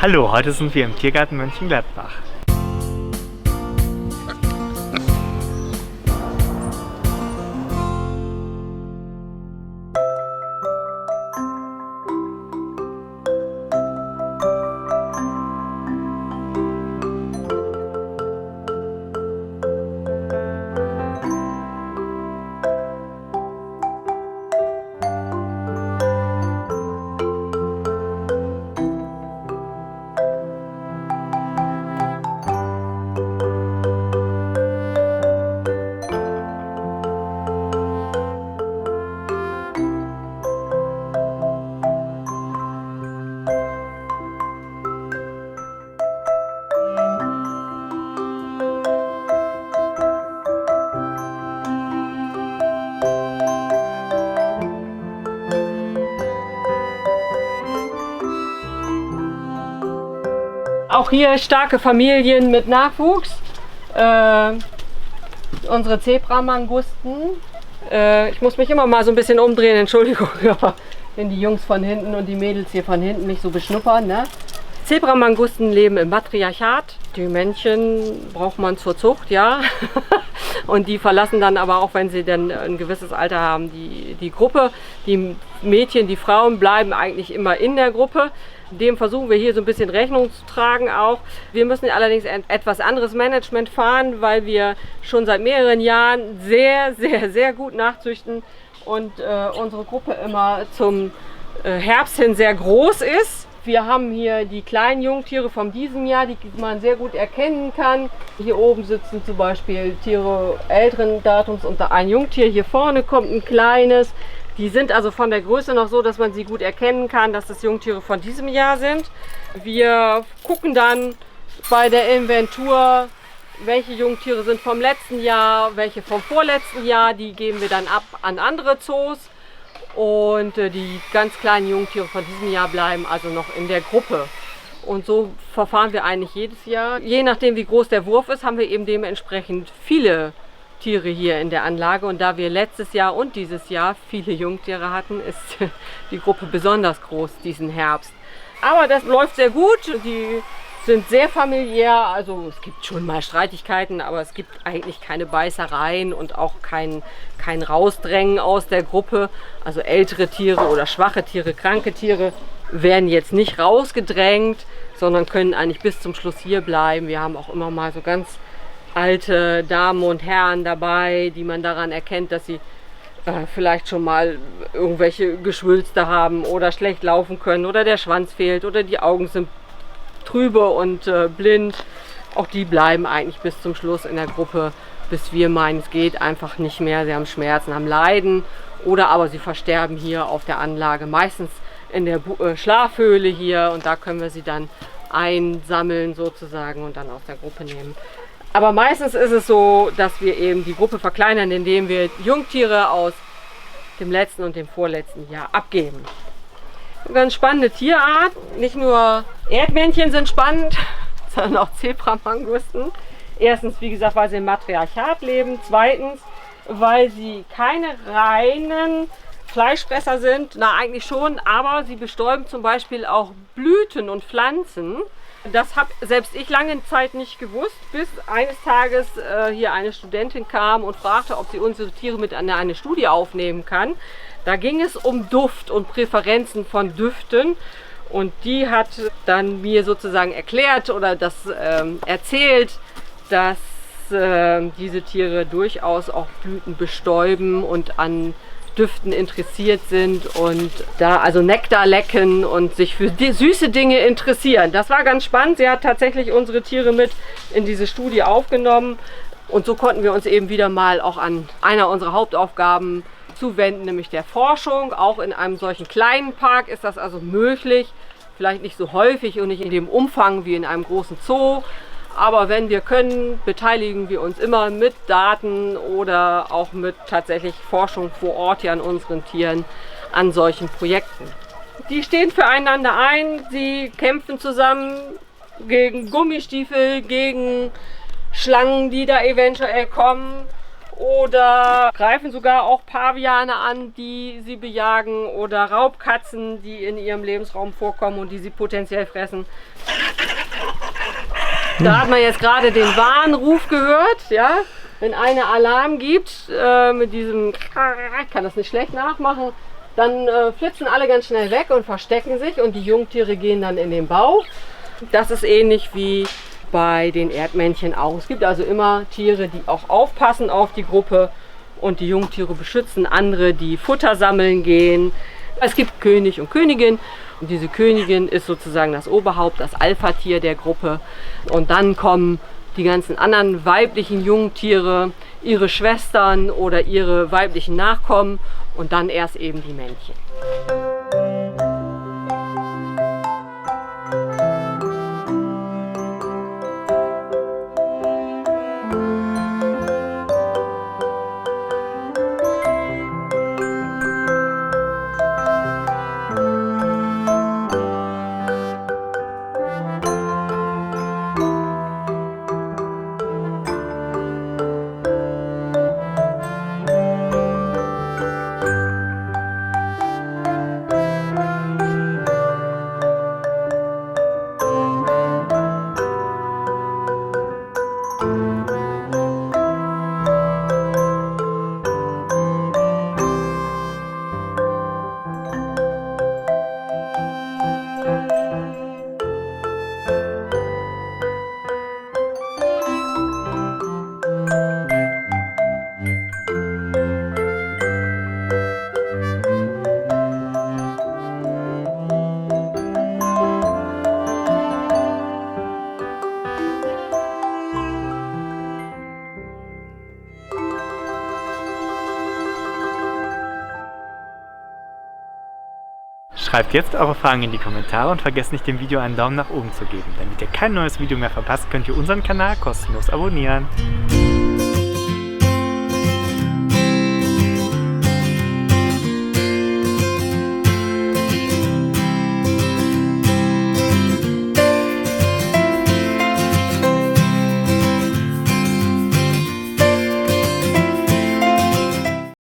Hallo, heute sind wir im Tiergarten Mönchengladbach. Auch hier starke Familien mit Nachwuchs. Unsere Zebramangusten. Ich muss mich immer mal so ein bisschen umdrehen, Entschuldigung, wenn die Jungs von hinten und die Mädels hier von hinten mich so beschnuppern. Ne? Zebramangusten leben im Matriarchat. Die Männchen braucht man zur Zucht, ja. Und die verlassen dann aber auch, wenn sie dann ein gewisses Alter haben, die Gruppe. Die Mädchen, die Frauen bleiben eigentlich immer in der Gruppe. Dem versuchen wir hier so ein bisschen Rechnung zu tragen auch. Wir müssen allerdings ein etwas anderes Management fahren, weil wir schon seit mehreren Jahren sehr gut nachzüchten und unsere Gruppe immer zum Herbst hin sehr groß ist. Wir haben hier die kleinen Jungtiere von diesem Jahr, die man sehr gut erkennen kann. Hier oben sitzen zum Beispiel Tiere älteren Datums und ein Jungtier. Hier vorne kommt ein kleines. Die sind also von der Größe noch so, dass man sie gut erkennen kann, dass das Jungtiere von diesem Jahr sind. Wir gucken dann bei der Inventur, welche Jungtiere sind vom letzten Jahr, welche vom vorletzten Jahr. Die geben wir dann ab an andere Zoos. Und die ganz kleinen Jungtiere von diesem Jahr bleiben also noch in der Gruppe. Und so verfahren wir eigentlich jedes Jahr. Je nachdem, wie groß der Wurf ist, haben wir eben dementsprechend viele Tiere hier in der Anlage. Und da wir letztes Jahr und dieses Jahr viele Jungtiere hatten, ist die Gruppe besonders groß diesen Herbst. Aber das läuft sehr gut. Die sind sehr familiär. Also es gibt schon mal Streitigkeiten, aber es gibt eigentlich keine Beißereien und auch kein Rausdrängen aus der Gruppe. Also ältere Tiere oder schwache Tiere, kranke Tiere werden jetzt nicht rausgedrängt, sondern können eigentlich bis zum Schluss hier bleiben. Wir haben auch immer mal so ganz alte Damen und Herren dabei, die man daran erkennt, dass sie vielleicht schon mal irgendwelche Geschwülste haben oder schlecht laufen können oder der Schwanz fehlt oder die Augen sind trübe und blind. Auch die bleiben eigentlich bis zum Schluss in der Gruppe, bis wir meinen, es geht einfach nicht mehr. Sie haben Schmerzen, haben Leiden oder aber sie versterben hier auf der Anlage, meistens in der Schlafhöhle hier, und da können wir sie dann einsammeln sozusagen und dann aus der Gruppe nehmen. Aber meistens ist es so, dass wir eben die Gruppe verkleinern, indem wir Jungtiere aus dem letzten und dem vorletzten Jahr abgeben. Eine ganz spannende Tierart. Nicht nur Erdmännchen sind spannend, sondern auch Zebramangusten. Erstens, wie gesagt, weil sie im Matriarchat leben. Zweitens, weil sie keine reinen Fleischfresser sind. Na, eigentlich schon, aber sie bestäuben zum Beispiel auch Blüten und Pflanzen. Das habe selbst ich lange Zeit nicht gewusst, bis eines Tages hier eine Studentin kam und fragte, ob sie unsere Tiere mit an eine Studie aufnehmen kann. Da ging es um Duft und Präferenzen von Düften, und die hat dann mir sozusagen erklärt oder das erzählt, dass diese Tiere durchaus auch Blüten bestäuben und an Düften interessiert sind und da also Nektar lecken und sich für süße Dinge interessieren. Das war ganz spannend. Sie hat tatsächlich unsere Tiere mit in diese Studie aufgenommen, und so konnten wir uns eben wieder mal auch an einer unserer Hauptaufgaben zuwenden, nämlich der Forschung. Auch in einem solchen kleinen Park ist das also möglich, vielleicht nicht so häufig und nicht in dem Umfang wie in einem großen Zoo. Aber wenn wir können, beteiligen wir uns immer mit Daten oder auch mit tatsächlich Forschung vor Ort hier an unseren Tieren an solchen Projekten. Die stehen füreinander ein, sie kämpfen zusammen gegen Gummistiefel, gegen Schlangen, die da eventuell kommen. oder greifen sogar auch Paviane an, die sie bejagen, oder Raubkatzen, die in ihrem Lebensraum vorkommen und die sie potenziell fressen. Da hat man jetzt gerade den Warnruf gehört, ja? Wenn einer Alarm gibt, mit diesem, ich kann das nicht schlecht nachmachen, dann flitzen alle ganz schnell weg und verstecken sich und die Jungtiere gehen dann in den Bau. Das ist ähnlich wie bei den Erdmännchen auch. Es gibt also immer Tiere, die auch aufpassen auf die Gruppe und die Jungtiere beschützen andere, die Futter sammeln gehen. Es gibt König und Königin. Und diese Königin ist sozusagen das Oberhaupt, das Alpha-Tier der Gruppe. Und dann kommen die ganzen anderen weiblichen Jungtiere, ihre Schwestern oder ihre weiblichen Nachkommen und dann erst eben die Männchen. Schreibt jetzt eure Fragen in die Kommentare und vergesst nicht, dem Video einen Daumen nach oben zu geben. Damit ihr kein neues Video mehr verpasst, könnt ihr unseren Kanal kostenlos abonnieren.